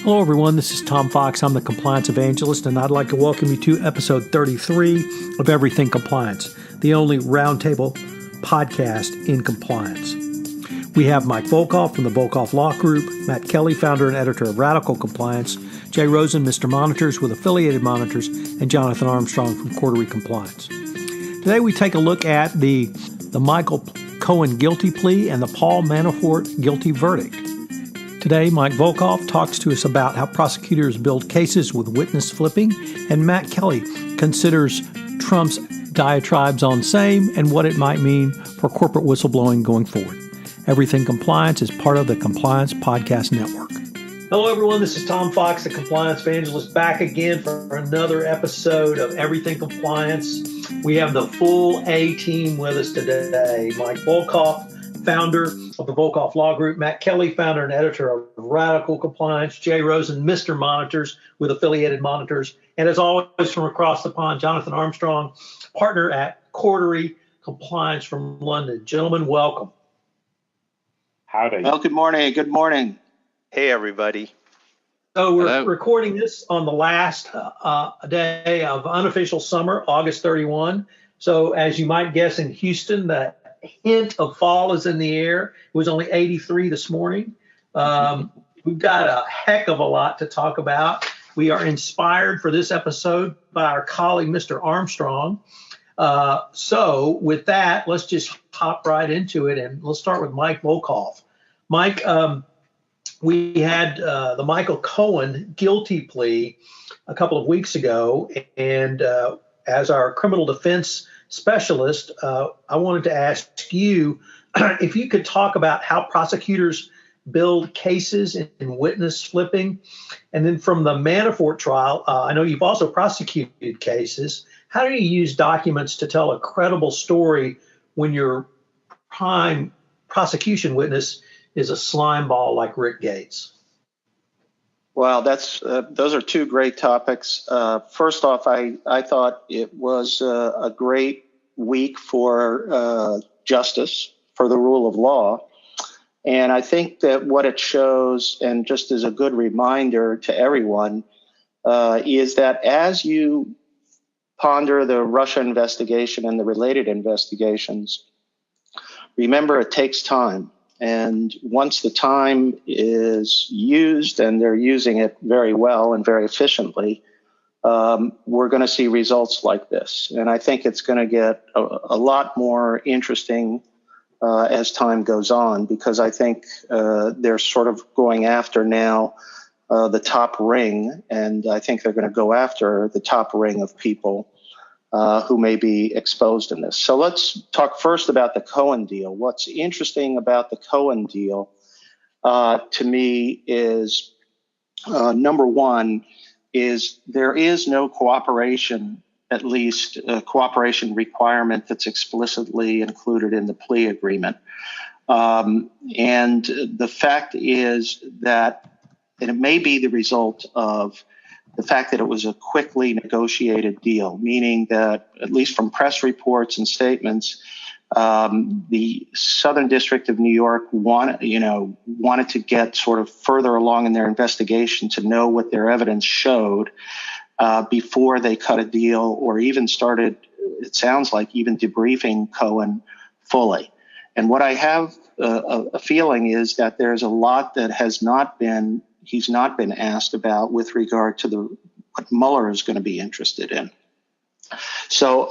Hello, everyone. This is Tom Fox. I'm the Compliance Evangelist, and I'd like to welcome you to episode 33 of Everything Compliance, the only roundtable podcast in compliance. We have Mike Volkov from the Volkov Law Group, Matt Kelly, founder and editor of Radical Compliance, Jay Rosen, Mr. Monitors with Affiliated Monitors, and Jonathan Armstrong from Quarterly Compliance. Today we take a look at the Michael Cohen guilty plea and the Paul Manafort guilty verdict. Today, Mike Volkov talks to us about how prosecutors build cases with witness flipping, and Matt Kelly considers Trump's diatribes on same and what it might mean for corporate whistleblowing going forward. Everything Compliance is part of the Compliance Podcast Network. Hello, everyone. This is Tom Fox, the Compliance Evangelist, back again for another episode of Everything Compliance. We have the full A team with us today. Mike Volkov, founder of the Volkov Law Group, Matt Kelly, founder and editor of Radical Compliance, Jay Rosen, Mr. Monitors with Affiliated Monitors, and as always from across the pond, Jonathan Armstrong, partner at Quarterly Compliance from London. Gentlemen, welcome. Howdy. Well, good morning. Good morning. Hey, everybody. So we're recording this on the last day of unofficial summer, August 31. So as you might guess, in Houston, the hint of fall is in the air. It was only 83 this morning. We've got a heck of a lot to talk about. We are inspired for this episode by our colleague, Mr. Armstrong. So with that, let's just hop right into it, and let's start with Mike Volkov. Mike, we had the Michael Cohen guilty plea a couple of weeks ago, and as our criminal defense specialist, I wanted to ask you if you could talk about how prosecutors build cases in witness flipping. And then from the Manafort trial, I know you've also prosecuted cases. How do you use documents to tell a credible story when your prime prosecution witness is a slime ball like Rick Gates? Well, those are two great topics. First off, I thought it was a great week for justice, for the rule of law. And I think that what it shows, and just as a good reminder to everyone, is that as you ponder the Russia investigation and the related investigations, remember it takes time. And once the time is used, and they're using it very well and very efficiently, we're going to see results like this. And I think it's going to get a lot more interesting as time goes on, because I think they're sort of going after now the top ring, and I think they're going to go after the top ring of people who may be exposed in this. So let's talk first about the Cohen deal. What's interesting about the Cohen deal to me is, number one, is there is no cooperation, at least a cooperation requirement that's explicitly included in the plea agreement. And the fact is that it may be the result of the fact that it was a quickly negotiated deal, meaning that, at least from press reports and statements, the Southern District of New York wanted to get sort of further along in their investigation to know what their evidence showed before they cut a deal, or even started, it sounds like, even debriefing Cohen fully. And what I have a feeling is that there's a lot that he's not been asked about with regard to what Mueller is going to be interested in. So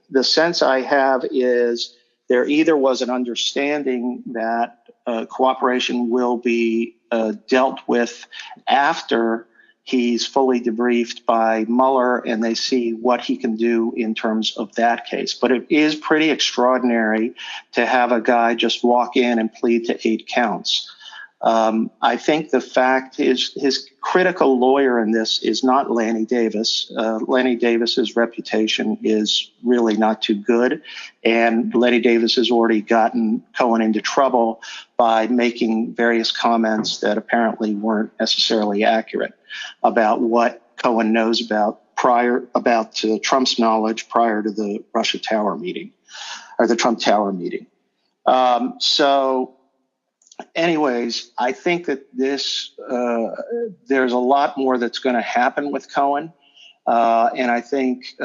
the sense I have is there either was an understanding that cooperation will be dealt with after he's fully debriefed by Mueller and they see what he can do in terms of that case. But it is pretty extraordinary to have a guy just walk in and plead to 8 counts. I think the fact is his critical lawyer in this is not Lanny Davis. Lanny Davis's reputation is really not too good, and Lanny Davis has already gotten Cohen into trouble by making various comments that apparently weren't necessarily accurate about what Cohen knows about Trump's knowledge prior to the Russia Tower meeting, or the Trump Tower meeting. So anyways, I think that there's a lot more that's going to happen with Cohen. And I think,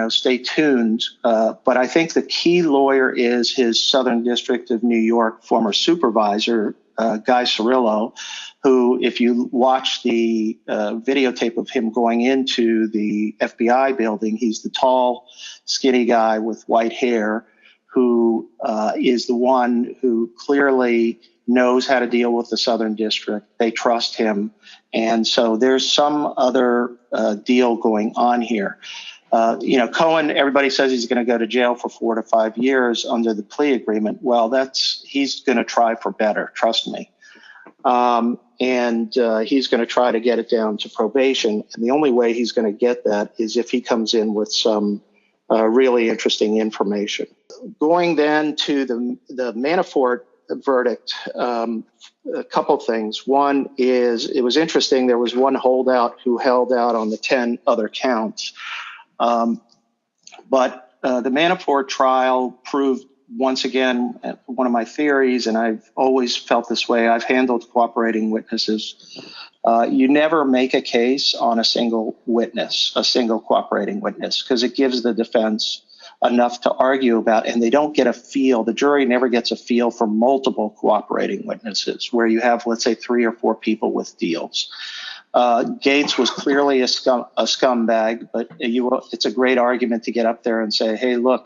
stay tuned. But I think the key lawyer is his Southern District of New York former supervisor, Guy Cirillo, who, if you watch the videotape of him going into the FBI building, he's the tall, skinny guy with white hair who is the one who clearly knows how to deal with the Southern District. They trust him. And so there's some other deal going on here. Cohen, everybody says he's going to go to jail for 4 to 5 years under the plea agreement. Well, he's going to try for better, trust me. And he's going to try to get it down to probation. And the only way he's going to get that is if he comes in with some really interesting information. Going then to the Manafort verdict, a couple things. One is, it was interesting, there was one holdout who held out on the 10 other counts. But the Manafort trial proved once again one of my theories, and I've always felt this way. I've handled cooperating witnesses. You never make a case on a single witness, a single cooperating witness, because it gives the defense enough to argue about, and they don't get a feel. The jury never gets a feel for multiple cooperating witnesses, where you have, let's say, 3 or 4 people with deals. Gates was clearly a scumbag, but it's a great argument to get up there and say, hey, look,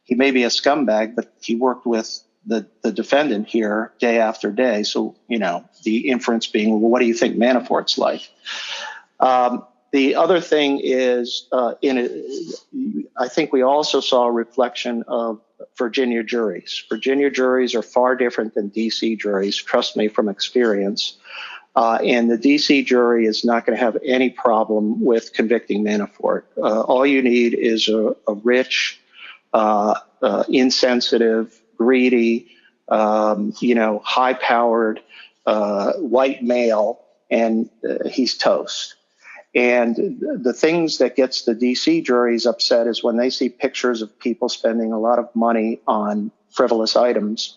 he may be a scumbag, but he worked with the defendant here day after day. So, the inference being, well, what do you think Manafort's like? The other thing is, I think we also saw a reflection of Virginia juries. Virginia juries are far different than D.C. juries, trust me from experience. And the D.C. jury is not going to have any problem with convicting Manafort. All you need is a rich, insensitive, greedy, high-powered white male, and he's toast. And the things that gets the D.C. juries upset is when they see pictures of people spending a lot of money on frivolous items.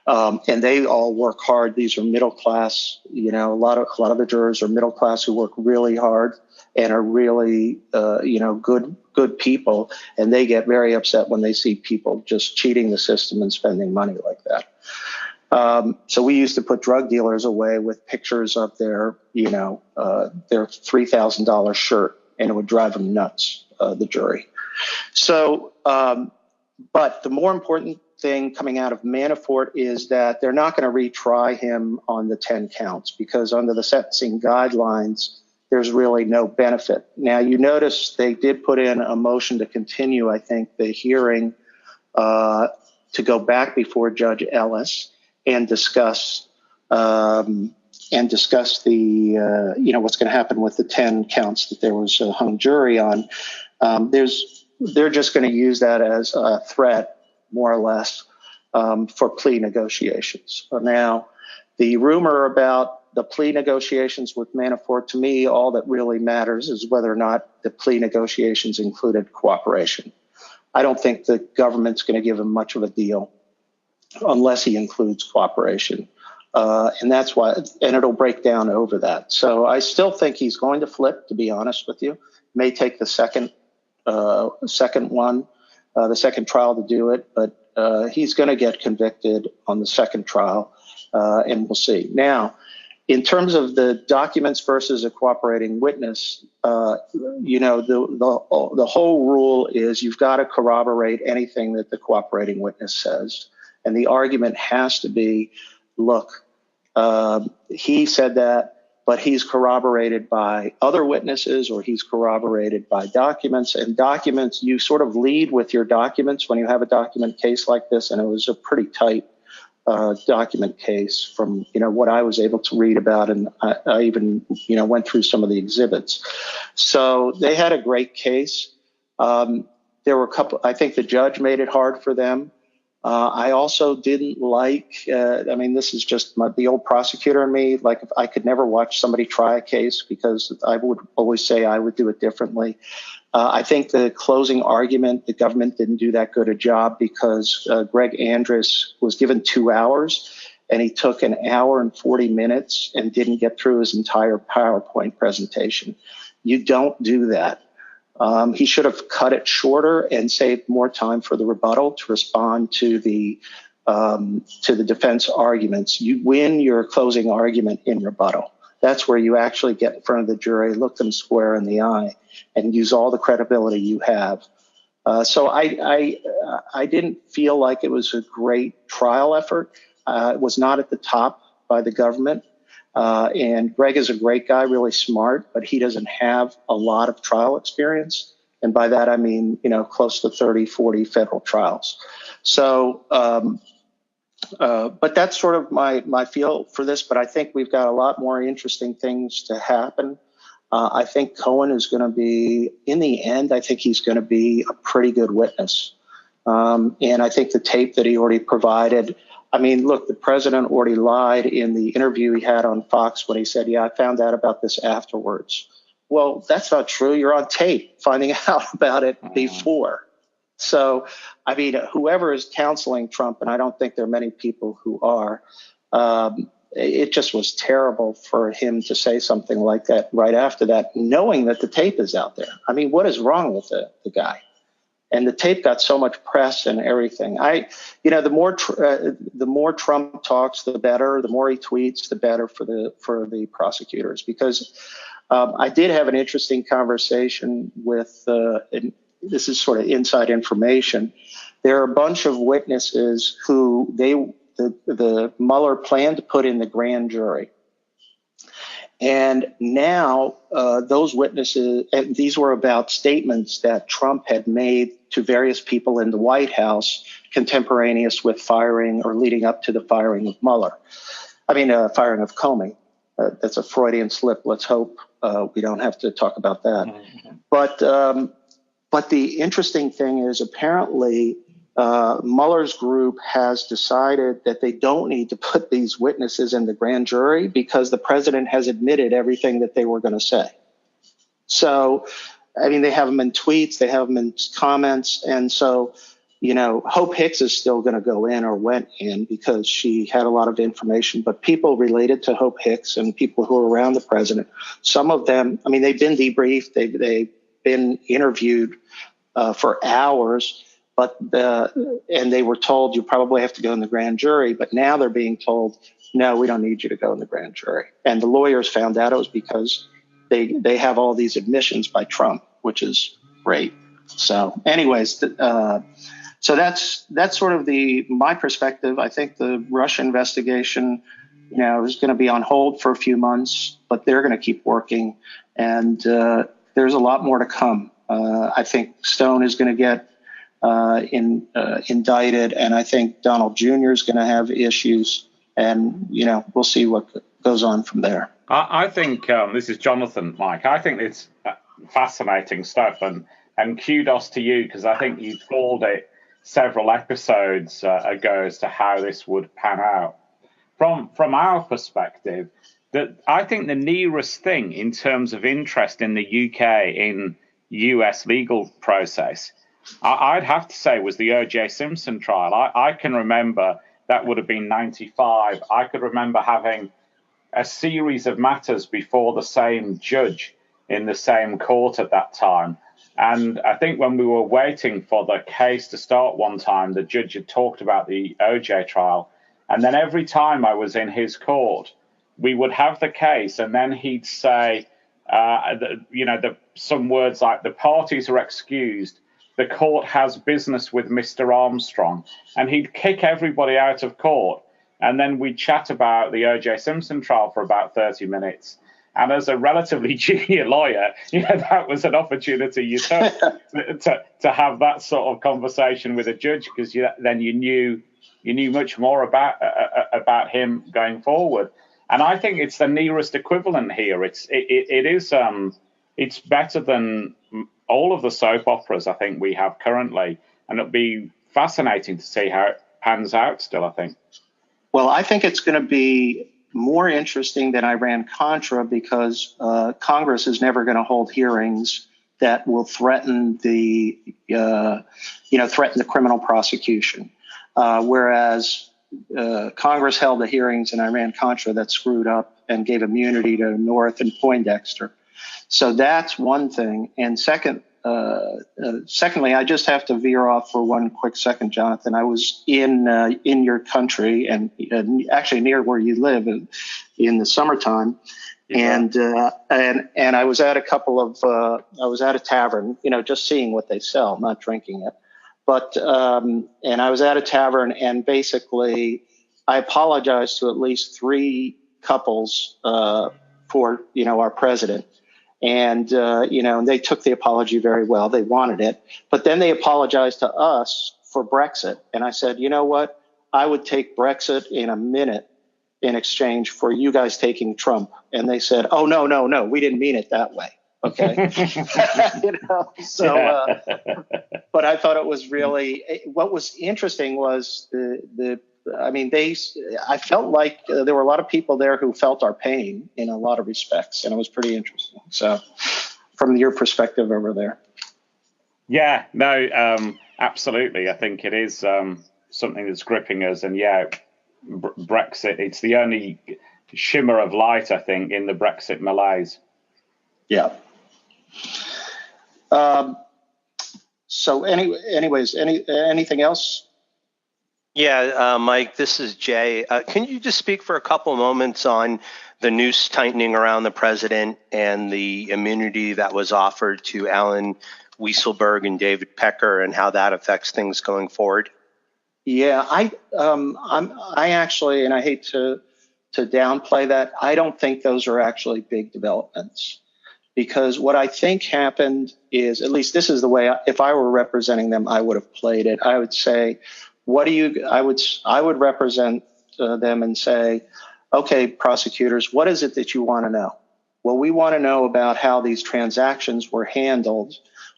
And they all work hard. These are middle class, a lot of the jurors are middle class who work really hard and are really, good people. And they get very upset when they see people just cheating the system and spending money like that. So we used to put drug dealers away with pictures of their $3,000 shirt, and it would drive them nuts, the jury. So, but the more important thing coming out of Manafort is that they're not going to retry him on the 10 counts, because under the sentencing guidelines, there's really no benefit. Now, you notice they did put in a motion to continue, I think, the hearing to go back before Judge Ellis and discuss the what's going to happen with the 10 counts that there was a hung jury on. They're just going to use that as a threat, more or less, for plea negotiations. Now, the rumor about the plea negotiations with Manafort, to me, all that really matters is whether or not the plea negotiations included cooperation. I don't think the government's going to give him much of a deal unless he includes cooperation. And that's why, and it'll break down over that. So I still think he's going to flip, to be honest with you. May take the second trial to do it, but he's going to get convicted on the second trial, and we'll see. Now, in terms of the documents versus a cooperating witness, the whole rule is you've got to corroborate anything that the cooperating witness says. And the argument has to be, look, he said that, but he's corroborated by other witnesses, or he's corroborated by documents. And documents, you sort of lead with your documents when you have a document case like this. And it was a pretty tight document case from, what I was able to read about. And I even, went through some of the exhibits. So they had a great case. There were a couple, I think the judge made it hard for them. I also didn't like, this is just the old prosecutor in me. Like, I could never watch somebody try a case because I would always say I would do it differently. I think the closing argument, the government didn't do that good a job because Greg Andrus was given 2 hours and he took an hour and 40 minutes and didn't get through his entire PowerPoint presentation. You don't do that. He should have cut it shorter and saved more time for the rebuttal to respond to the defense arguments. You win your closing argument in rebuttal. That's where you actually get in front of the jury, look them square in the eye, and use all the credibility you have. So I didn't feel like it was a great trial effort. It was not at the top by the government. And Greg is a great guy, really smart, but he doesn't have a lot of trial experience. And by that, I mean, close to 30, 40 federal trials. So, but that's sort of my feel for this. But I think we've got a lot more interesting things to happen. I think Cohen is going to be, in the end, I think he's going to be a pretty good witness. And I think the tape that he already provided, I mean, look, the president already lied in the interview he had on Fox when he said, yeah, I found out about this afterwards. Well, that's not true. You're on tape finding out about it before. So, I mean, whoever is counseling Trump, and I don't think there are many people who are, it just was terrible for him to say something like that right after that, knowing that the tape is out there. I mean, what is wrong with the guy? And the tape got so much press and everything. The more Trump talks, the better. The more he tweets, the better for the prosecutors. Because I did have an interesting conversation with, and this is sort of inside information. There are a bunch of witnesses who the Mueller planned to put in the grand jury. And now those witnesses, and these were about statements that Trump had made to various people in the White House contemporaneous with firing or leading up to the firing of Mueller. Firing of Comey. That's a Freudian slip. Let's hope we don't have to talk about that. Mm-hmm. But the interesting thing is apparently Mueller's group has decided that they don't need to put these witnesses in the grand jury because the president has admitted everything that they were going to say. So, I mean, they have them in tweets, they have them in comments. And so, Hope Hicks is still going to go in or went in because she had a lot of information. But people related to Hope Hicks and people who are around the president, some of them, I mean, they've been debriefed, they've been interviewed for hours. And they were told you probably have to go in the grand jury, but now they're being told, no, we don't need you to go in the grand jury. And the lawyers found out it was because they have all these admissions by Trump, which is great. So anyways, so that's sort of my perspective. I think the Russia investigation, is going to be on hold for a few months, but they're going to keep working. And there's a lot more to come. I think Stone is going to get indicted, and I think Donald Jr. is going to have issues, and we'll see what goes on from there. I think this is Jonathan, Mike. I think it's fascinating stuff, and kudos to you because I think you called it several episodes ago as to how this would pan out. From our perspective, that I think the nearest thing in terms of interest in the UK in US legal process, I'd have to say was the O.J. Simpson trial. I can remember that would have been 95. I could remember having a series of matters before the same judge in the same court at that time. And I think when we were waiting for the case to start one time, the judge had talked about the O.J. trial. And then every time I was in his court, we would have the case and then he'd say, some words like the parties are excused. The court has business with Mr. Armstrong, and he'd kick everybody out of court. And then we'd chat about the O.J. Simpson trial for about 30 minutes. And as a relatively junior lawyer, that was an opportunity you took to have that sort of conversation with a judge because then you knew much more about him going forward. And I think it's the nearest equivalent here. It's better than all of the soap operas I think we have currently, and it'll be fascinating to see how it pans out still, I think. Well, I think it's going to be more interesting than Iran-Contra because Congress is never going to hold hearings that will threaten the criminal prosecution. Whereas Congress held the hearings in Iran-Contra that screwed up and gave immunity to North and Poindexter. So that's one thing. And secondly, I just have to veer off for one quick second, Jonathan. I was in your country and actually near where you live in the summertime. And I was at I was at a tavern, just seeing what they sell, not drinking it. But and I was at a tavern, and basically I apologized to at least 3 couples for our president, and they took the apology very well. They wanted it, but then they apologized to us for Brexit, and I said, you know what? I would take Brexit in a minute in exchange for you guys taking Trump. And they said, oh, no, we didn't mean it that way. Okay. But I thought it was really, what was interesting was I felt like there were a lot of people there who felt our pain in a lot of respects, and it was pretty interesting. So from your perspective over there. Yeah, no, absolutely. I think it is something that's gripping us, and Brexit, it's the only shimmer of light, I think, in the Brexit malaise. Yeah. So anyways, anything else? Yeah, Mike, this is Jay. Can you just speak for a couple moments on the noose tightening around the president and the immunity that was offered to Alan Weisselberg and David Pecker, and how that affects things going forward? Yeah, I actually, and I hate to downplay that, I don't think those are actually big developments, because what I think happened is, at least this is the way, if I were representing them, I would have played it. I would say, I would represent them and say, okay, prosecutors, what is it that you want to know? Well, we want to know about how these transactions were handled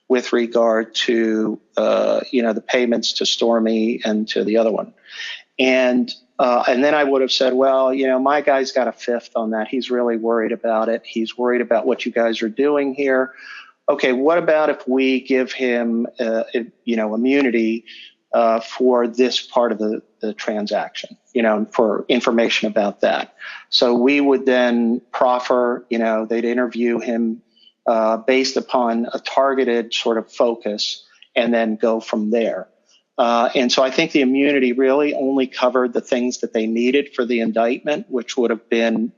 with regard to, the payments to Stormy and to the other one. And then I would have said, well, my guy's got a fifth on that. He's really worried about it. He's worried about what you guys are doing here. Okay, what about if we give him, immunity for this part of the transaction, for information about that. So we would then proffer, they'd interview him based upon a targeted sort of focus, and then go from there. And so I think the immunity really only covered the things that they needed for the indictment, which would have been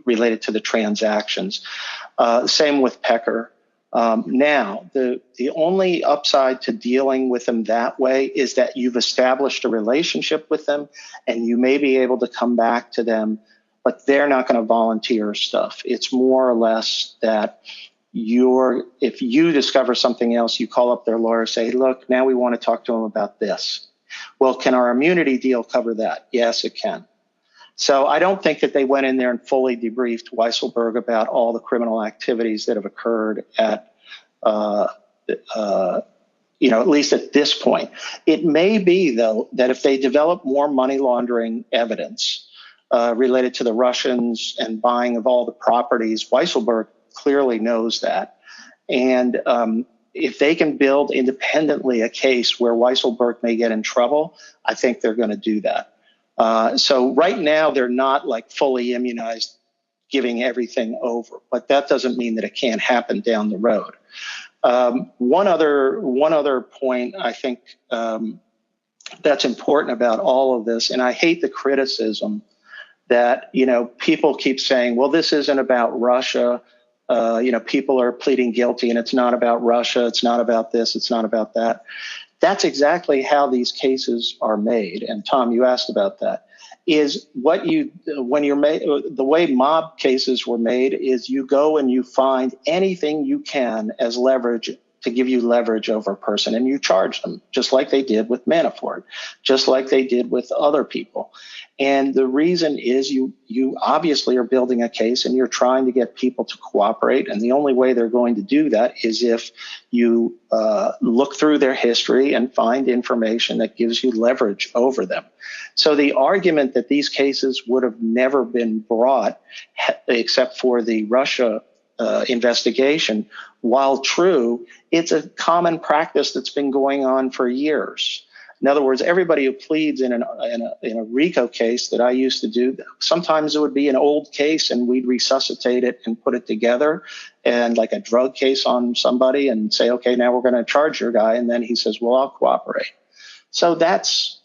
related to the transactions. Same with Pecker. Now, the only upside to dealing with them that way is that you've established a relationship with them, and you may be able to come back to them, but they're not going to volunteer stuff. It's more or less that if you discover something else, you call up their lawyer, say, look, now we want to talk to them about this. Well, can our immunity deal cover that? Yes, it can. So I don't think that they went in there and fully debriefed Weisselberg about all the criminal activities that have occurred at least at this point. It may be, though, that if they develop more money laundering evidence related to the Russians and buying of all the properties, Weisselberg clearly knows that. And if they can build independently a case where Weisselberg may get in trouble, I think they're going to do that. So right now, they're not like fully immunized, giving everything over, but that doesn't mean that it can't happen down the road. One other point I think that's important about all of this, and I hate the criticism that, people keep saying, well, this isn't about Russia. People are pleading guilty and it's not about Russia. It's not about this. It's not about that. That's exactly how these cases are made. And Tom, you asked about that. The way mob cases were made is you go and you find anything you can as leverage to give you leverage over a person, and you charge them, just like they did with Manafort, just like they did with other people. And the reason is you obviously are building a case and you're trying to get people to cooperate. And the only way they're going to do that is if you look through their history and find information that gives you leverage over them. So the argument that these cases would have never been brought except for the Russia investigation, while true, it's a common practice that's been going on for years. In other words, everybody who pleads in a RICO case that I used to do, sometimes it would be an old case and we'd resuscitate it and put it together, and like a drug case on somebody, and say, okay, now we're going to charge your guy. And then he says, well, I'll cooperate. So this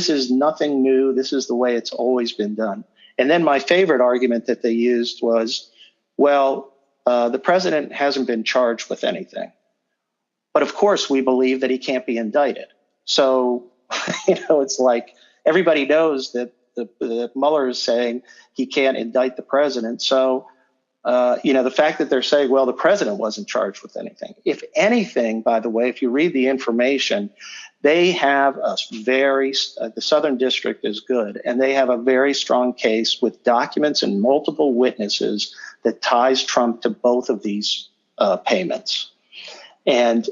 is nothing new. This is the way it's always been done. And then my favorite argument that they used was, well, the president hasn't been charged with anything. But of course, we believe that he can't be indicted. So, it's like everybody knows that the Mueller is saying he can't indict the president. So, the fact that they're saying, well, the president wasn't charged with anything. If anything, by the way, if you read the information, they have the Southern District is good, and they have a very strong case with documents and multiple witnesses that ties Trump to both of these payments. And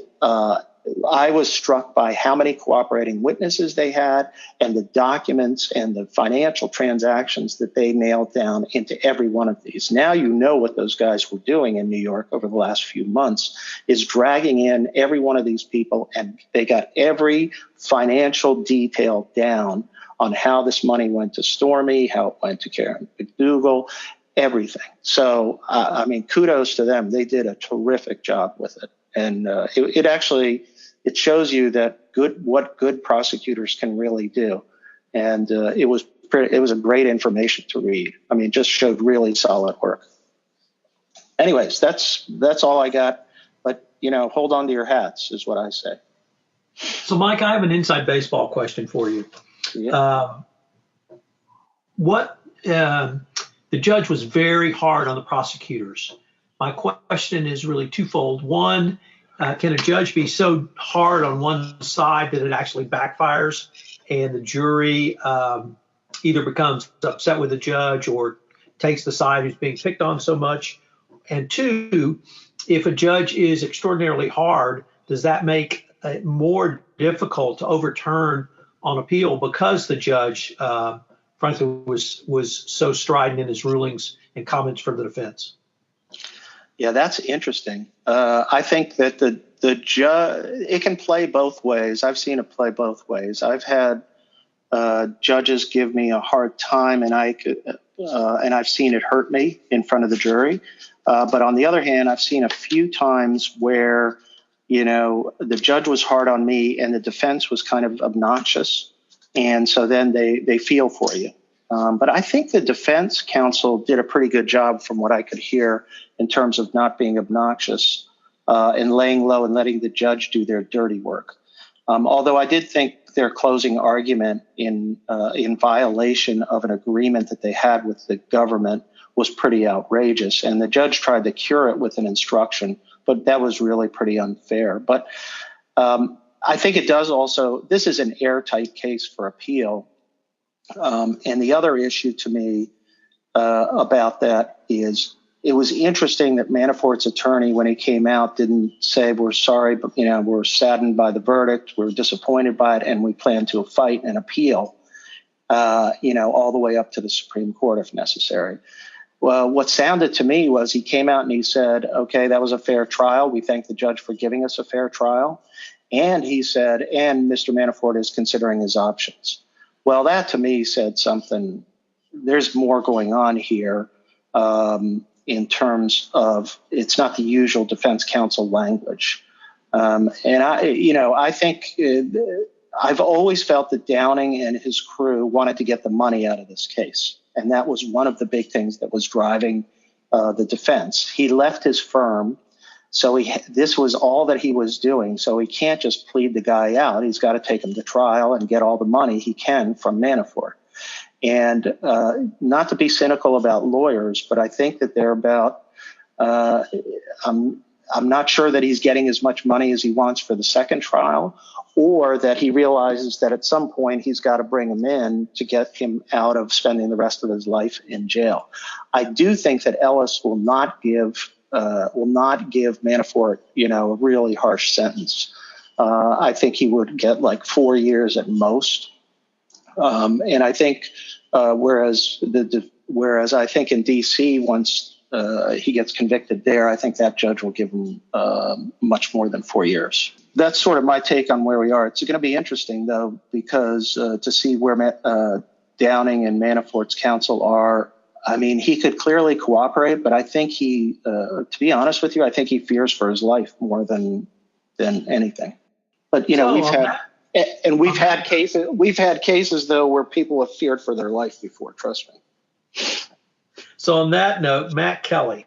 I was struck by how many cooperating witnesses they had and the documents and the financial transactions that they nailed down into every one of these. Now you know what those guys were doing in New York over the last few months is dragging in every one of these people, and they got every financial detail down on how this money went to Stormy, how it went to Karen McDougal, everything. So, kudos to them. They did a terrific job with it. And it shows you that what good prosecutors can really do. And it was a great information to read. Just showed really solid work. Anyways, that's all I got. But, hold on to your hats is what I say. So, Mike, I have an inside baseball question for you. Yeah. The judge was very hard on the prosecutors. My question is really twofold. One, can a judge be so hard on one side that it actually backfires and the jury either becomes upset with the judge or takes the side who's being picked on so much? And two, if a judge is extraordinarily hard, does that make it more difficult to overturn on appeal because the judge, frankly, was so strident in his rulings and comments for the defense? Yeah, that's interesting. I think that the judge, it can play both ways. I've seen it play both ways. I've had judges give me a hard time, and I've seen it hurt me in front of the jury. But on the other hand, I've seen a few times where, the judge was hard on me and the defense was kind of obnoxious, and so then they feel for you. But I think the defense counsel did a pretty good job from what I could hear in terms of not being obnoxious and laying low and letting the judge do their dirty work. Although I did think their closing argument in violation of an agreement that they had with the government was pretty outrageous. And the judge tried to cure it with an instruction, but that was really pretty unfair. But I think it does also, this is an airtight case for appeal. And the other issue to me about that is it was interesting that Manafort's attorney, when he came out, didn't say, we're sorry, but, we're saddened by the verdict, we're disappointed by it, and we plan to fight and appeal, all the way up to the Supreme Court if necessary. Well, what sounded to me was he came out and he said, okay, that was a fair trial. We thank the judge for giving us a fair trial. And he said, and Mr. Manafort is considering his options. Well, that to me said something. There's more going on here in terms of it's not the usual defense counsel language. And I think I've always felt that Downing and his crew wanted to get the money out of this case. And that was one of the big things that was driving the defense. He left his firm. So this was all that he was doing. So he can't just plead the guy out. He's got to take him to trial and get all the money he can from Manafort. And not to be cynical about lawyers, but I think that they're about, I'm not sure that he's getting as much money as he wants for the second trial, or that he realizes that at some point he's got to bring him in to get him out of spending the rest of his life in jail. I do think that Ellis will not give Manafort, a really harsh sentence. I think he would get like 4 years at most. And I think, whereas I think in D.C. once he gets convicted there, I think that judge will give him much more than 4 years. that's sort of my take on where we are. It's going to be interesting, though, because to see where Downing and Manafort's counsel are. I mean, he could clearly cooperate, but I think to be honest with you, I think he fears for his life more than anything. But we've had cases though where people have feared for their life before. Trust me. So on that note, Matt Kelly.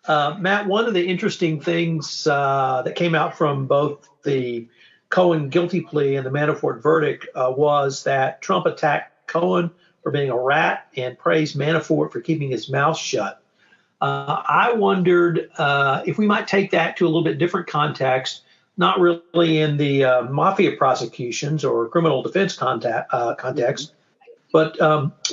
Matt, one of the interesting things that came out from both the Cohen guilty plea and the Manafort verdict was that Trump attacked Cohen for being a rat and praised Manafort for keeping his mouth shut. I wondered if we might take that to a little bit different context, not really in the mafia prosecutions or criminal defense context, but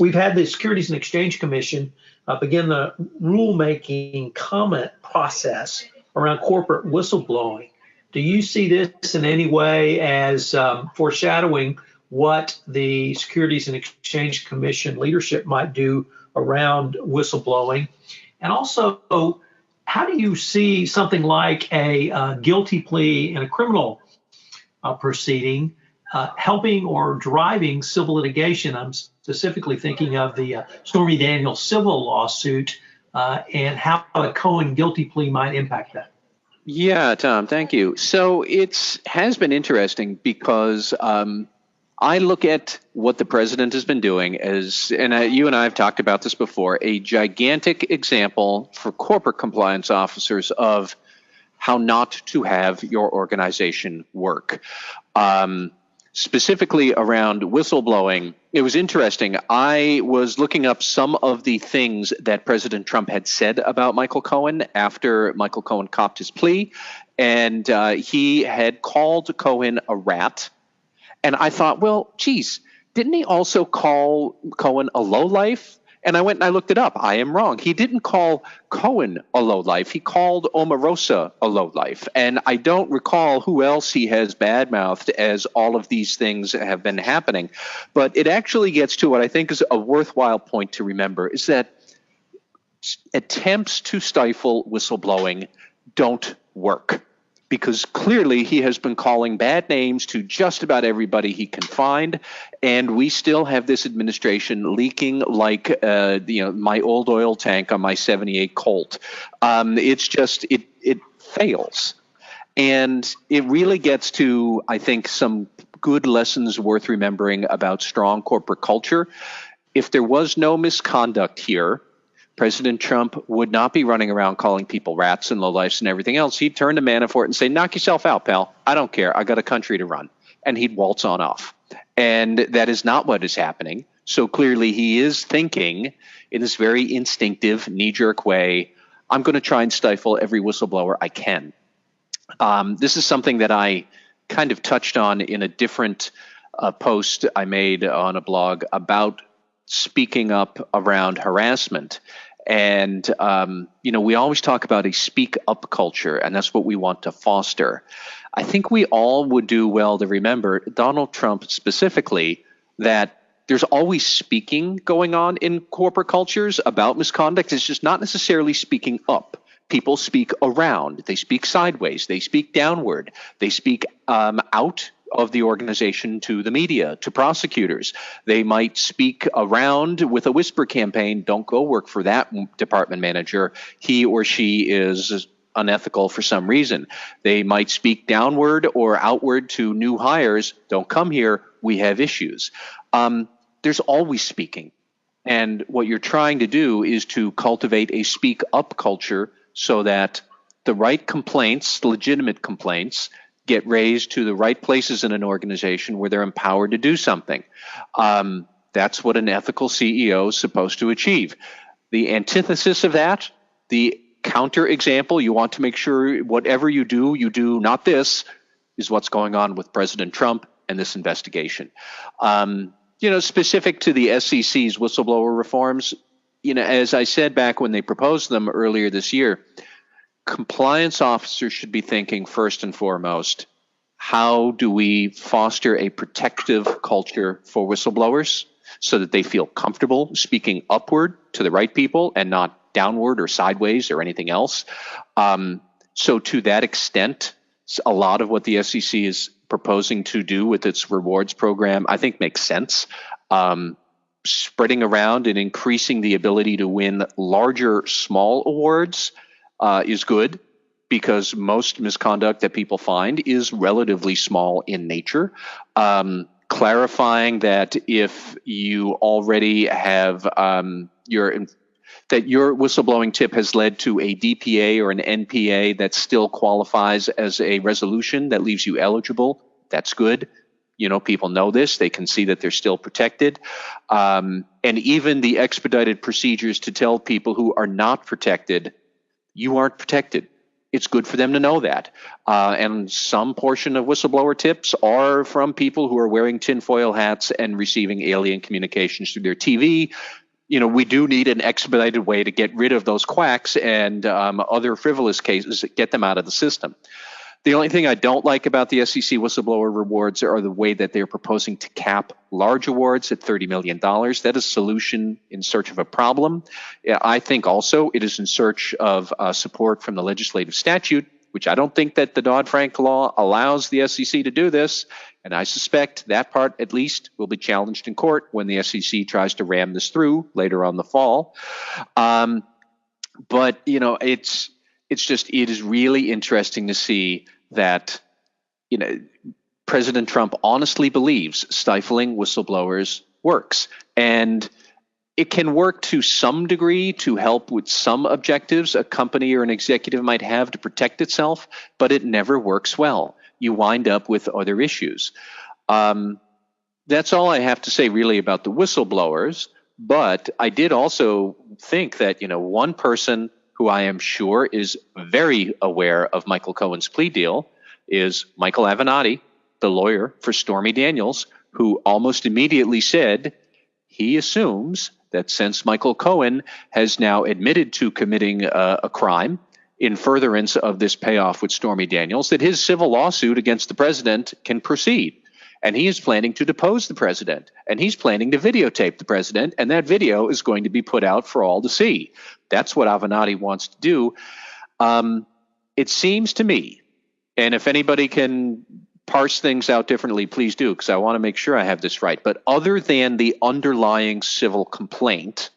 we've had the Securities and Exchange Commission begin the rulemaking comment process around corporate whistleblowing. Do you see this in any way as foreshadowing what the Securities and Exchange Commission leadership might do around whistleblowing? And also, how do you see something like a guilty plea in a criminal proceeding helping or driving civil litigation? I'm specifically thinking of the Stormy Daniels civil lawsuit and how a Cohen guilty plea might impact that. Yeah, Tom, thank you. So it has been interesting because I look at what the president has been doing as, and you and I have talked about this before, a gigantic example for corporate compliance officers of how not to have your organization work. Specifically around whistleblowing, it was interesting. I was looking up some of the things that President Trump had said about Michael Cohen after Michael Cohen copped his plea, and he had called Cohen a rat. And I thought, well, geez, didn't he also call Cohen a lowlife? And I went and I looked it up. I am wrong. He didn't call Cohen a lowlife. He called Omarosa a lowlife. And I don't recall who else he has badmouthed as all of these things have been happening. But it actually gets to what I think is a worthwhile point to remember, is that attempts to stifle whistleblowing don't work. Because clearly he has been calling bad names to just about everybody he can find, and we still have this administration leaking like my old oil tank on my '78 Colt. It's just it fails, and it really gets to, I think, some good lessons worth remembering about strong corporate culture. If there was no misconduct here, President Trump would not be running around calling people rats and lowlifes and everything else. He'd turn to Manafort and say, knock yourself out, pal. I don't care. I got a country to run. And he'd waltz on off. And that is not what is happening. So clearly he is thinking in this very instinctive, knee-jerk way, I'm going to try and stifle every whistleblower I can. This is something that I kind of touched on in a different post I made on a blog about speaking up around harassment. And, we always talk about a speak up culture, and that's what we want to foster. I think we all would do well to remember, Donald Trump specifically, that there's always speaking going on in corporate cultures about misconduct. It's just not necessarily speaking up. People speak around. They speak sideways. They speak downward. They speak out of the organization to the media, to prosecutors. They might speak around with a whisper campaign. Don't go work for that department manager. He or she is unethical for some reason. They might speak downward or outward to new hires. Don't come here. We have issues. There's always speaking. And what you're trying to do is to cultivate a speak up culture so that the right complaints, legitimate complaints, get raised to the right places in an organization where they're empowered to do something. That's what an ethical CEO is supposed to achieve. The antithesis of that, the counterexample, you want to make sure whatever you do not this, is what's going on with President Trump and this investigation. Specific to the SEC's whistleblower reforms, as I said back when they proposed them earlier this year, compliance officers should be thinking first and foremost, how do we foster a protective culture for whistleblowers so that they feel comfortable speaking upward to the right people and not downward or sideways or anything else? So to that extent, A lot of what the SEC is proposing to do with its rewards program, I think, makes sense. Spreading around and increasing the ability to win larger small awards is good, because most misconduct that people find is relatively small in nature. Clarifying that if you already have that your whistleblowing tip has led to a DPA or an NPA that still qualifies as a resolution that leaves you eligible, that's good. People know this. They can see that they're still protected. And even the expedited procedures to tell people who are not protected, you aren't protected. It's good for them to know that. And some portion of whistleblower tips are from people who are wearing tinfoil hats and receiving alien communications through their TV. We do need an expedited way to get rid of those quacks and other frivolous cases, get them out of the system. The only thing I don't like about the SEC whistleblower rewards are the way that they're proposing to cap large awards at $30 million. That is a solution in search of a problem. I think also it is in search of support from the legislative statute, which I don't think that the Dodd-Frank law allows the SEC to do this. And I suspect that part, at least, will be challenged in court when the SEC tries to ram this through later on the fall. But, it is really interesting to see that, President Trump honestly believes stifling whistleblowers works. And it can work to some degree to help with some objectives a company or an executive might have to protect itself, but it never works well. You wind up with other issues. That's all I have to say really about the whistleblowers. But I did also think that, one person who I am sure is very aware of Michael Cohen's plea deal is Michael Avenatti, the lawyer for Stormy Daniels, who almost immediately said he assumes that since Michael Cohen has now admitted to committing a crime in furtherance of this payoff with Stormy Daniels, that his civil lawsuit against the president can proceed. And he is planning to depose the president, and he's planning to videotape the president, and that video is going to be put out for all to see. That's what Avenatti wants to do. It seems to me, and if anybody can parse things out differently, please do, because I want to make sure I have this right. But other than the underlying civil complaint,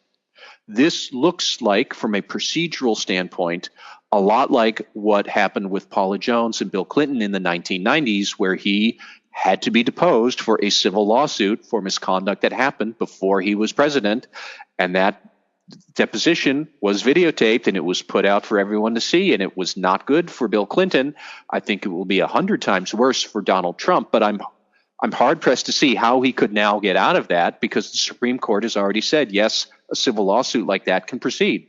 this looks like, from a procedural standpoint, a lot like what happened with Paula Jones and Bill Clinton in the 1990s, where he had to be deposed for a civil lawsuit for misconduct that happened before he was president. And that deposition was videotaped and it was put out for everyone to see, and it was not good for Bill Clinton. I think it will be 100 times worse for Donald Trump, but I'm hard pressed to see how he could now get out of that, because the Supreme Court has already said, yes, a civil lawsuit like that can proceed.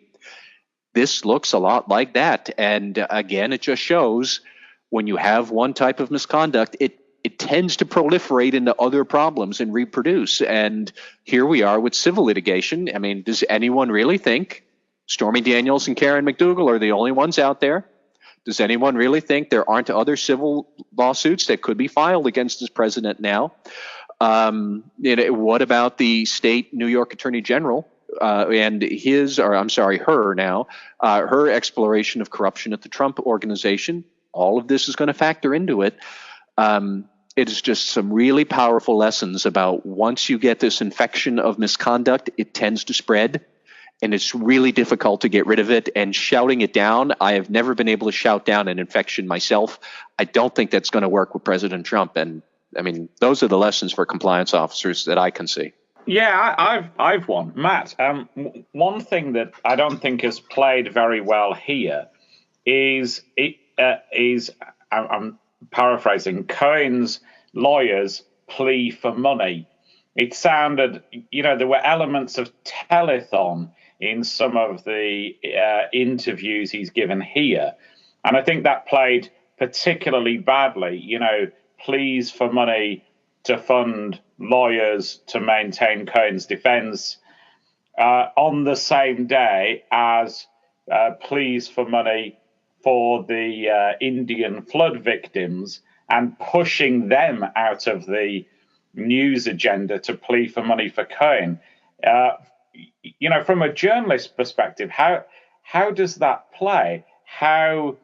This looks a lot like that. And again, it just shows when you have one type of misconduct, it tends to proliferate into other problems and reproduce. And here we are with civil litigation. I mean, does anyone really think Stormy Daniels and Karen McDougal are the only ones out there? Does anyone really think there aren't other civil lawsuits that could be filed against this president now? What about the state New York Attorney General and her exploration of corruption at the Trump Organization? All of this is going to factor into it. It is just some really powerful lessons about once you get this infection of misconduct, it tends to spread, and it's really difficult to get rid of it. And shouting it down, I have never been able to shout down an infection myself. I don't think that's going to work with President Trump. And I mean, those are the lessons for compliance officers that I can see. Yeah, I've won. Matt, one thing that I don't think has played very well here is I'm paraphrasing, Cohen's lawyers' plea for money. It sounded, there were elements of telethon in some of the interviews he's given here. And I think that played particularly badly, pleas for money to fund lawyers to maintain Cohen's defense on the same day as pleas for money for the Indian flood victims, and pushing them out of the news agenda to plea for money for Cohen. From a journalist perspective, how does that play? How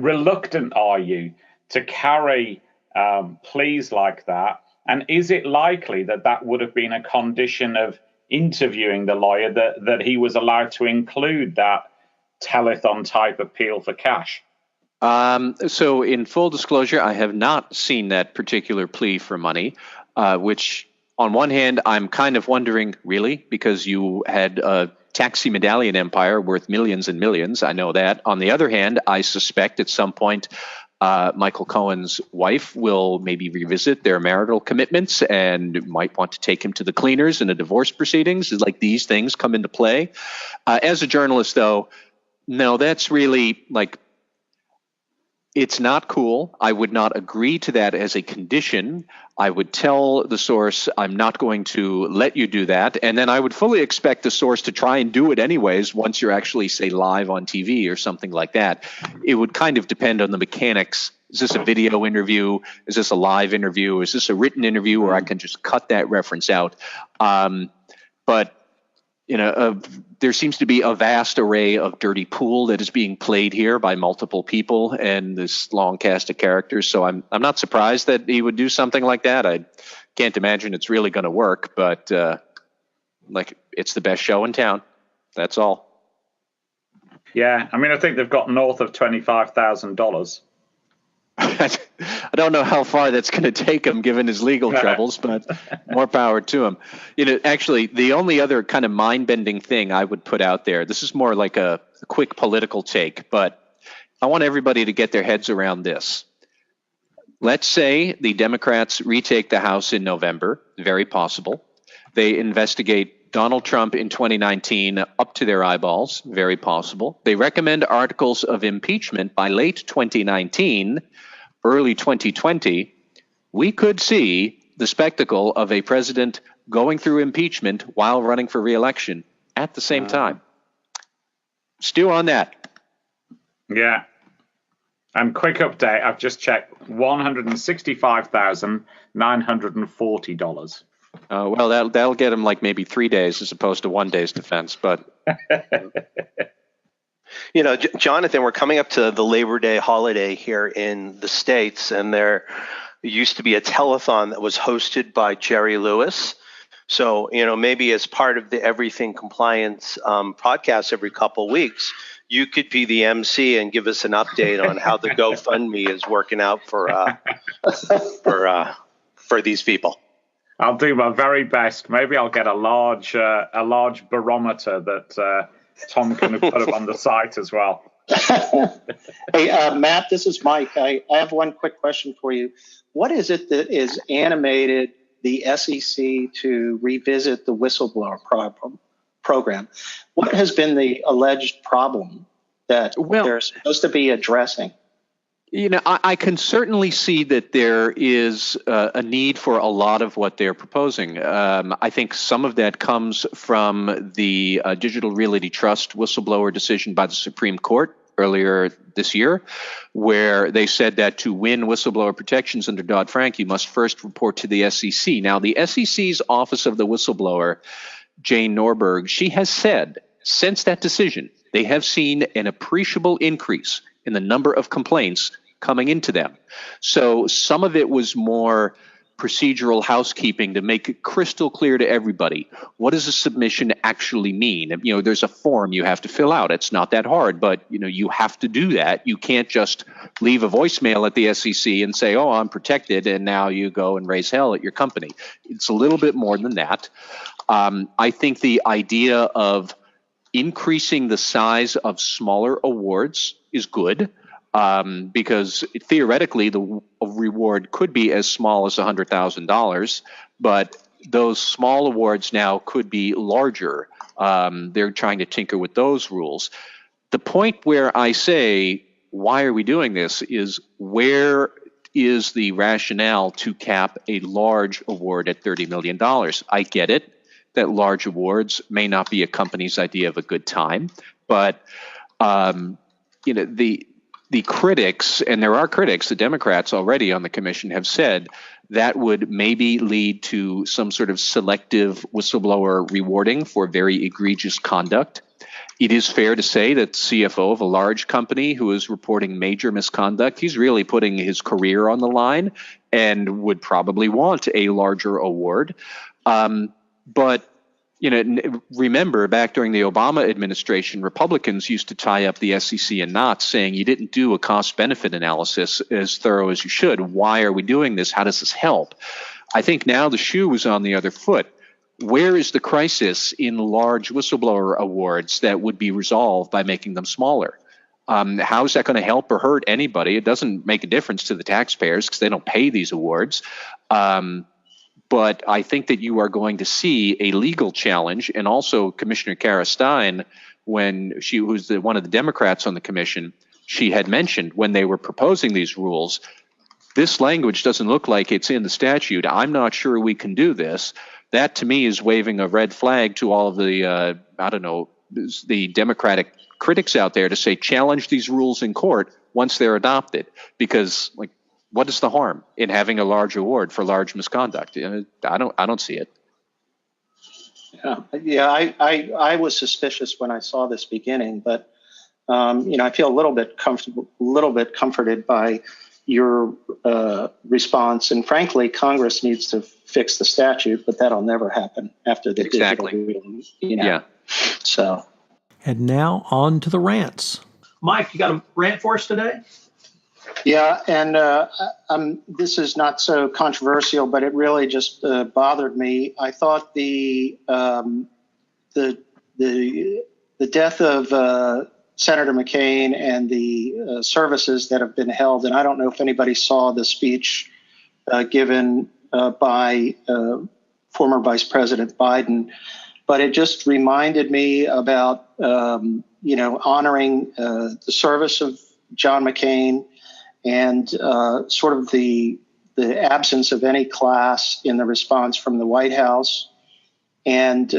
reluctant are you to carry pleas like that? And is it likely that that would have been a condition of interviewing the lawyer, that he was allowed to include that telethon type appeal for cash? So in full disclosure, I have not seen that particular plea for money, which on one hand, I'm kind of wondering, really, because you had a taxi medallion empire worth millions and millions. I know that. On the other hand, I suspect at some point, Michael Cohen's wife will maybe revisit their marital commitments and might want to take him to the cleaners in a divorce proceedings. Like, these things come into play. As a journalist, though, no, that's really like, it's not cool. I would not agree to that as a condition. I would tell the source, I'm not going to let you do that. And then I would fully expect the source to try and do it anyways once you're actually, say, live on TV or something like that. It would kind of depend on the mechanics. Is this a video interview? Is this a live interview? Is this a written interview where I can just cut that reference out? But there seems to be a vast array of dirty pool that is being played here by multiple people and this long cast of characters. So I'm not surprised that he would do something like that. I can't imagine it's really going to work, but it's the best show in town. That's all. Yeah, I mean, I think they've got north of $25,000. I don't know how far that's going to take him given his legal troubles, but more power to him. Actually, the only other kind of mind-bending thing I would put out there, this is more like a quick political take, but I want everybody to get their heads around this. Let's say the Democrats retake the House in November, very possible. They investigate Donald Trump in 2019 up to their eyeballs, very possible. They recommend articles of impeachment by late 2019, early 2020, we could see the spectacle of a president going through impeachment while running for re-election at the same time. Stew on that. Yeah. And quick update, I've just checked, $165,940. Well, that'll get him like maybe 3 days as opposed to 1 day's defense, but... Jonathan, we're coming up to the Labor Day holiday here in the States, and there used to be a telethon that was hosted by Jerry Lewis. So, maybe as part of the Everything Compliance podcast every couple weeks, you could be the MC and give us an update on how the GoFundMe is working out for these people. I'll do my very best. Maybe I'll get a large barometer that Tom can put up on the site as well. Hey, Matt, this is Mike. I have one quick question for you. What is it that is animated the SEC to revisit the whistleblower program? What has been the alleged problem that they're supposed to be addressing? I can certainly see that there is a need for a lot of what they're proposing. I think some of that comes from the Digital Realty Trust whistleblower decision by the Supreme Court earlier this year, where they said that to win whistleblower protections under Dodd-Frank, you must first report to the SEC. Now, the SEC's Office of the Whistleblower, Jane Norberg, she has said since that decision, they have seen an appreciable increase in the number of complaints coming into them. So some of it was more procedural housekeeping to make it crystal clear to everybody. What does a submission actually mean? There's a form you have to fill out. It's not that hard, but you have to do that. You can't just leave a voicemail at the SEC and say, oh, I'm protected, and now you go and raise hell at your company. It's a little bit more than that. I think the idea of increasing the size of smaller awards is good, because theoretically the reward could be as small as $100,000, but those small awards now could be larger. They're trying to tinker with those rules. The point where I say, why are we doing this, is where is the rationale to cap a large award at $30 million? I get it that large awards may not be a company's idea of a good time, but the critics, and there are critics, the Democrats already on the commission have said that would maybe lead to some sort of selective whistleblower rewarding for very egregious conduct. It is fair to say that CFO of a large company who is reporting major misconduct, he's really putting his career on the line and would probably want a larger award. But remember back during the Obama administration, Republicans used to tie up the SEC in knots, saying you didn't do a cost-benefit analysis as thorough as you should. Why are we doing this? How does this help? I think now the shoe is on the other foot. Where is the crisis in large whistleblower awards that would be resolved by making them smaller? How is that going to help or hurt anybody? It doesn't make a difference to the taxpayers because they don't pay these awards. But I think that you are going to see a legal challenge, and also Commissioner Kara Stein, when she was one of the Democrats on the commission, she had mentioned when they were proposing these rules, this language doesn't look like it's in the statute. I'm not sure we can do this. That to me is waving a red flag to all of the, the Democratic critics out there to say, challenge these rules in court once they're adopted, because what is the harm in having a large award for large misconduct? I don't see it. Yeah. I was suspicious when I saw this beginning, but I feel a little bit comforted by your response. And frankly, Congress needs to fix the statute, but that'll never happen after the digital ruling. Yeah. So. And now on to the rants. Mike, you got a rant for us today? Yeah, and this is not so controversial, but it really just bothered me. I thought the death of Senator McCain and the services that have been held, and I don't know if anybody saw the speech given by former Vice President Biden, but it just reminded me about honoring the service of John McCain and sort of the absence of any class in the response from the White House. And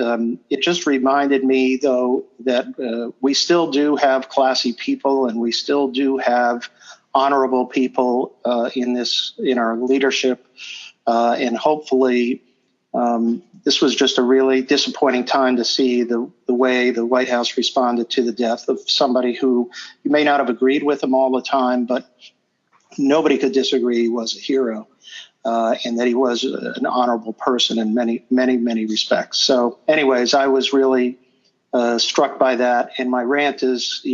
it just reminded me, though, that we still do have classy people and we still do have honorable people in our leadership. And hopefully this was just a really disappointing time to see the way the White House responded to the death of somebody who you may not have agreed with him all the time, but nobody could disagree he was a hero. And that he was an honorable person in many, many, many respects. So anyways, I was really struck by that. And my rant is,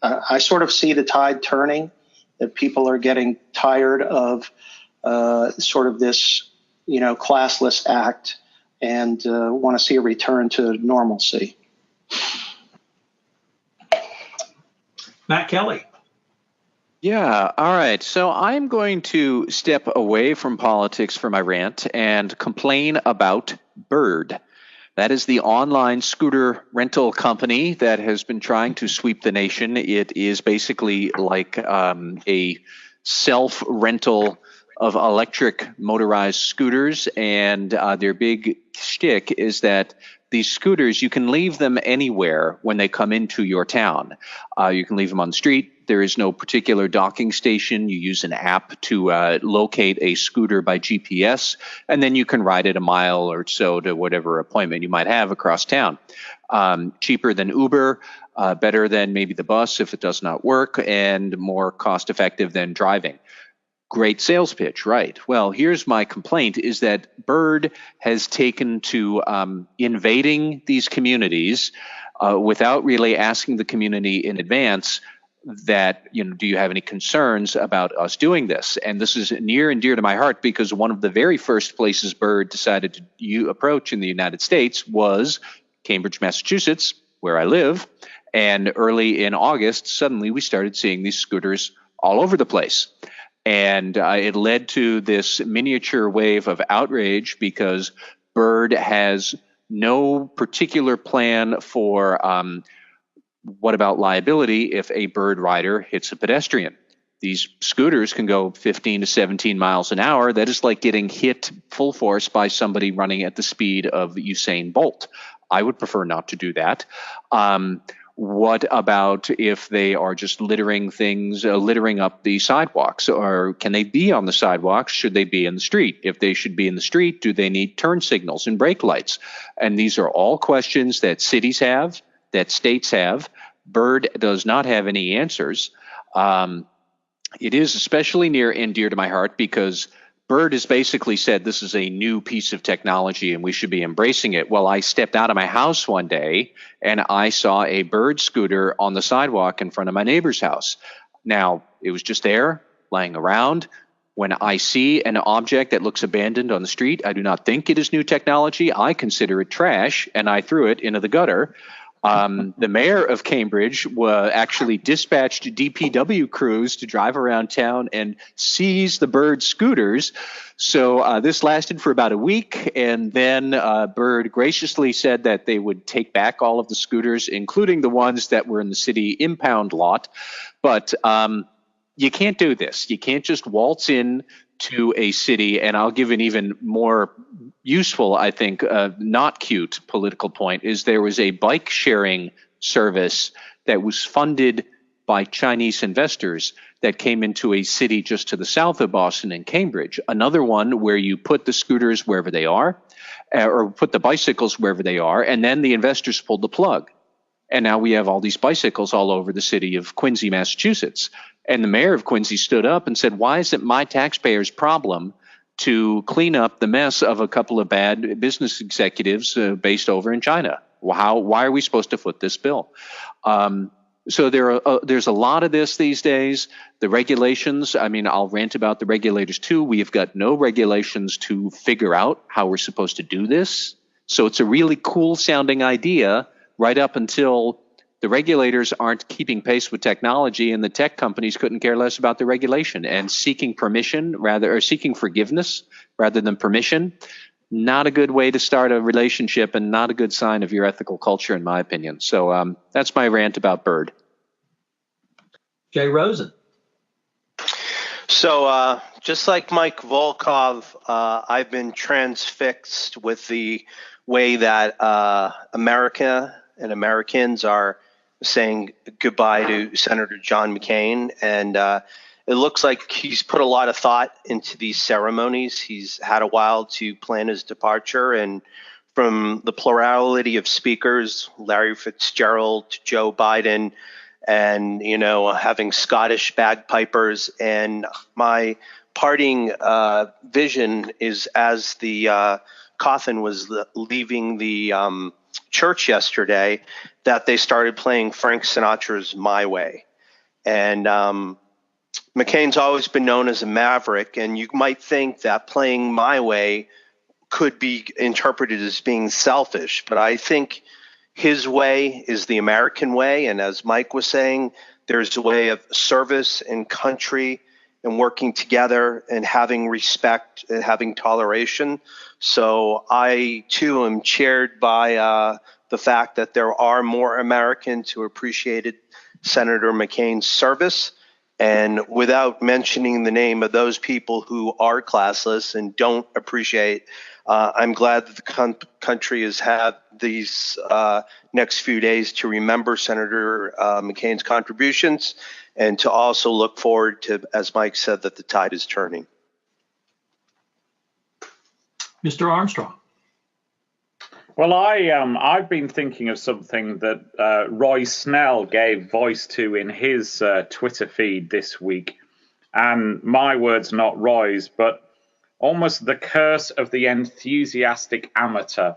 I sort of see the tide turning, that people are getting tired of sort of this, classless act and want to see a return to normalcy. Matt Kelly. Yeah. All right. So I'm going to step away from politics for my rant and complain about Bird. That is the online scooter rental company that has been trying to sweep the nation. It is basically like a self-rental of electric motorized scooters. And their big shtick is that these scooters, you can leave them anywhere when they come into your town. You can leave them on the street. There is no particular docking station. You use an app to locate a scooter by GPS, and then you can ride it a mile or so to whatever appointment you might have across town. Cheaper than Uber, better than maybe the bus if it does not work, and more cost-effective than driving. Great sales pitch, right? Well, here's my complaint is that Bird has taken to invading these communities without really asking the community in advance that, do you have any concerns about us doing this? And this is near and dear to my heart because one of the very first places Bird decided to approach in the United States was Cambridge, Massachusetts, where I live. And early in August, suddenly we started seeing these scooters all over the place. And it led to this miniature wave of outrage because Bird has no particular plan for what about liability if a Bird rider hits a pedestrian. These scooters can go 15 to 17 miles an hour. That is like getting hit full force by somebody running at the speed of Usain Bolt. I would prefer not to do that. What about if they are just littering things, littering up the sidewalks? Or can they be on the sidewalks? Should they be in the street? If they should be in the street, do they need turn signals and brake lights? And these are all questions that cities have, that states have. Byrd does not have any answers. It is especially near and dear to my heart because Byrd has basically said this is a new piece of technology and we should be embracing it. Well, I stepped out of my house one day and I saw a Byrd scooter on the sidewalk in front of my neighbor's house. Now, it was just there, laying around. When I see an object that looks abandoned on the street, I do not think it is new technology. I consider it trash and I threw it into the gutter. The mayor of Cambridge actually dispatched DPW crews to drive around town and seize the Byrd scooters. So this lasted for about a week, and then Byrd graciously said that they would take back all of the scooters, including the ones that were in the city impound lot. But you can't do this. You can't just waltz in to a city, and I'll give an even more useful, I think, not cute political point, is there was a bike sharing service that was funded by Chinese investors that came into a city just to the south of Boston and Cambridge. Another one where you put the scooters wherever they are, or put the bicycles wherever they are, and then the investors pulled the plug. And now we have all these bicycles all over the city of Quincy, Massachusetts. And the mayor of Quincy stood up and said, why is it my taxpayers' problem to clean up the mess of a couple of bad business executives based over in China? Why are we supposed to foot this bill? So there's a lot of this these days. The regulations, I mean, I'll rant about the regulators too. We have got no regulations to figure out how we're supposed to do this. So it's a really cool sounding idea right up until the regulators aren't keeping pace with technology and the tech companies couldn't care less about the regulation, and seeking forgiveness rather than permission. Not a good way to start a relationship and not a good sign of your ethical culture, in my opinion. So that's my rant about Byrd. Jay Rosen. So just like Mike Volkov, I've been transfixed with the way that America and Americans are saying goodbye to Senator John McCain. And it looks like he's put a lot of thought into these ceremonies. He's had a while to plan his departure. And from the plurality of speakers, Larry Fitzgerald to Joe Biden, and, you know, having Scottish bagpipers. And my parting vision is as the coffin was leaving the church yesterday, that they started playing Frank Sinatra's My Way. And McCain's always been known as a maverick, and you might think that playing My Way could be interpreted as being selfish, but I think his way is the American way. And as Mike was saying, there's a way of service and country and working together and having respect and having toleration. So I, too, am cheered by the fact that there are more Americans who appreciated Senator McCain's service. And without mentioning the name of those people who are classless and don't appreciate, I'm glad that the country has had these next few days to remember Senator McCain's contributions and to also look forward to, as Mike said, that the tide is turning. Mr. Armstrong. Well, I've been thinking of something that Roy Snell gave voice to in his Twitter feed this week. And my words, not Roy's, but almost the curse of the enthusiastic amateur.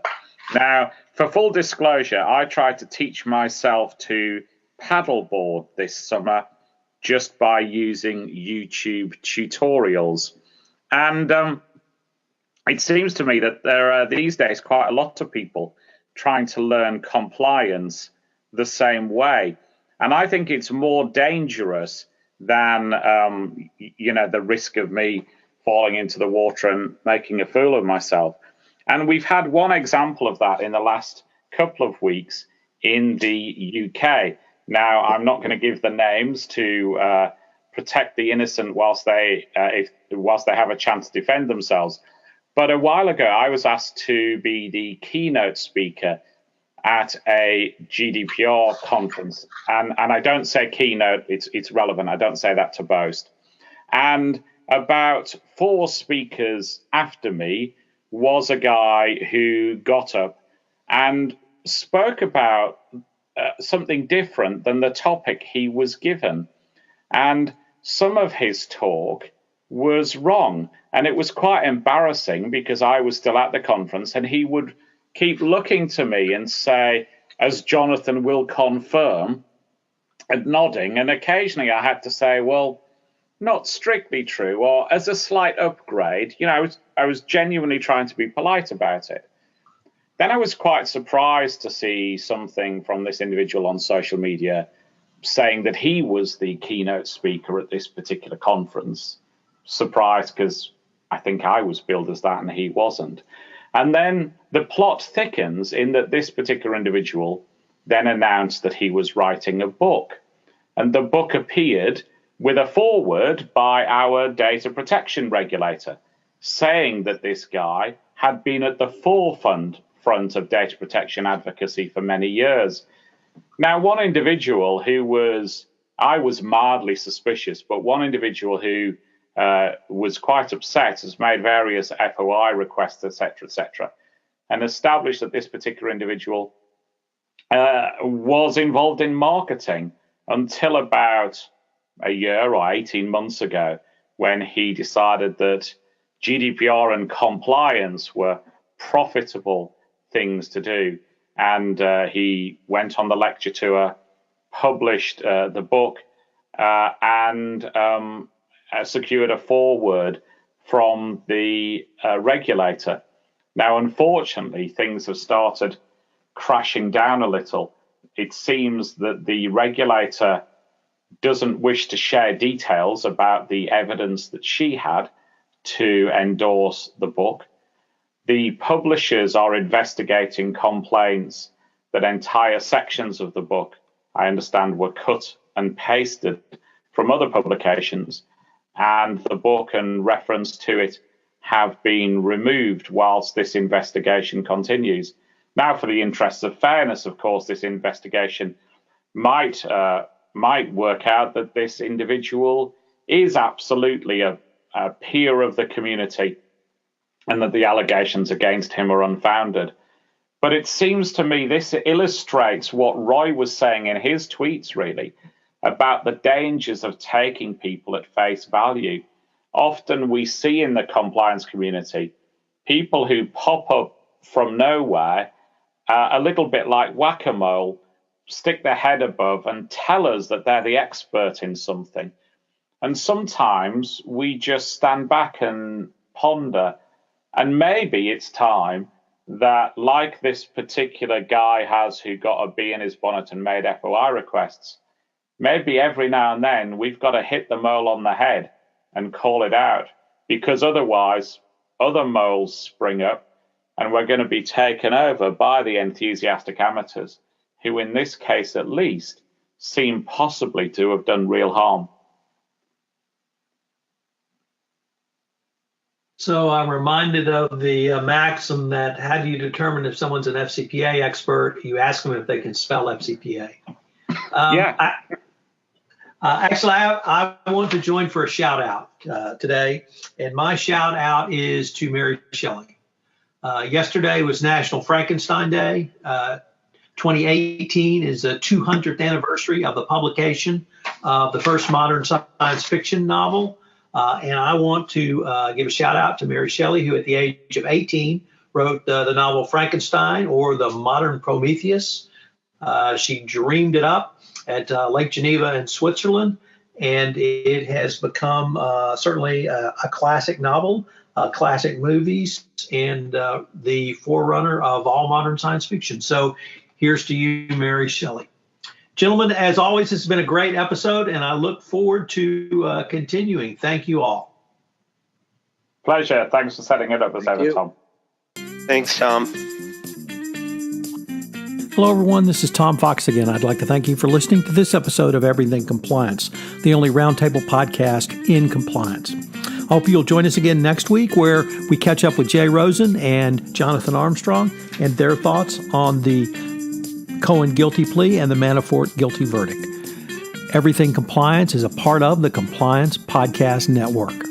Now, for full disclosure, I tried to teach myself to paddleboard this summer just by using YouTube tutorials. And it seems to me that there are these days quite a lot of people trying to learn compliance the same way. And I think it's more dangerous than, the risk of me falling into the water and making a fool of myself. And we've had one example of that in the last couple of weeks in the UK. Now, I'm not going to give the names to protect the innocent whilst they have a chance to defend themselves. But a while ago, I was asked to be the keynote speaker at a GDPR conference. And I don't say keynote, it's relevant. I don't say that to boast. And about 4 speakers after me was a guy who got up and spoke about something different than the topic he was given. And some of his talk was wrong. And it was quite embarrassing because I was still at the conference and he would keep looking to me and say, as Jonathan will confirm, and nodding. And occasionally I had to say, well, not strictly true, or as a slight upgrade. You know, I was genuinely trying to be polite about it. Then I was quite surprised to see something from this individual on social media saying that he was the keynote speaker at this particular conference. Surprised because I think I was billed as that and he wasn't. And then the plot thickens in that this particular individual then announced that he was writing a book. And the book appeared with a foreword by our data protection regulator, saying that this guy had been at the forefront of data protection advocacy for many years. Now, one individual I was mildly suspicious, but one individual who was quite upset has made various FOI requests, etc., and established that this particular individual was involved in marketing until about a year or 18 months ago, when he decided that GDPR and compliance were profitable things to do. And he went on the lecture tour, published the book, and secured a foreword from the regulator. Now, unfortunately, things have started crashing down a little. It seems that the regulator doesn't wish to share details about the evidence that she had to endorse the book. The publishers are investigating complaints that entire sections of the book, I understand, were cut and pasted from other publications, and the book and reference to it have been removed whilst this investigation continues. Now, for the interests of fairness, of course, this investigation might work out that this individual is absolutely a peer of the community and that the allegations against him are unfounded. But it seems to me this illustrates what Roy was saying in his tweets, really, about the dangers of taking people at face value. Often we see in the compliance community people who pop up from nowhere, a little bit like whack-a-mole, stick their head above and tell us that they're the expert in something. And sometimes we just stand back and ponder. And maybe it's time that, like this particular guy has who got a bee in his bonnet and made FOI requests, maybe every now and then we've got to hit the mole on the head and call it out, because otherwise other moles spring up and we're going to be taken over by the enthusiastic amateurs who, in this case at least, seem possibly to have done real harm. So I'm reminded of the maxim that how do you determine if someone's an FCPA expert? You ask them if they can spell FCPA. Actually, I want to join for a shout out today. And my shout out is to Mary Shelley. Yesterday was National Frankenstein Day. 2018 is the 200th anniversary of the publication of the first modern science fiction novel. And I want to give a shout out to Mary Shelley, who at the age of 18 wrote the novel Frankenstein, or the modern Prometheus. She dreamed it up at Lake Geneva in Switzerland, and it has become certainly a classic novel, classic movies, and the forerunner of all modern science fiction. So here's to you, Mary Shelley. Gentlemen, as always, this has been a great episode, and I look forward to continuing. Thank you all. Pleasure. Thanks for setting it up as ever, Tom. Thanks, Tom. Hello, everyone. This is Tom Fox again. I'd like to thank you for listening to this episode of Everything Compliance, the only roundtable podcast in compliance. I hope you'll join us again next week, where we catch up with Jay Rosen and Jonathan Armstrong and their thoughts on the Cohen guilty plea and the Manafort guilty verdict. Everything Compliance is a part of the Compliance Podcast Network.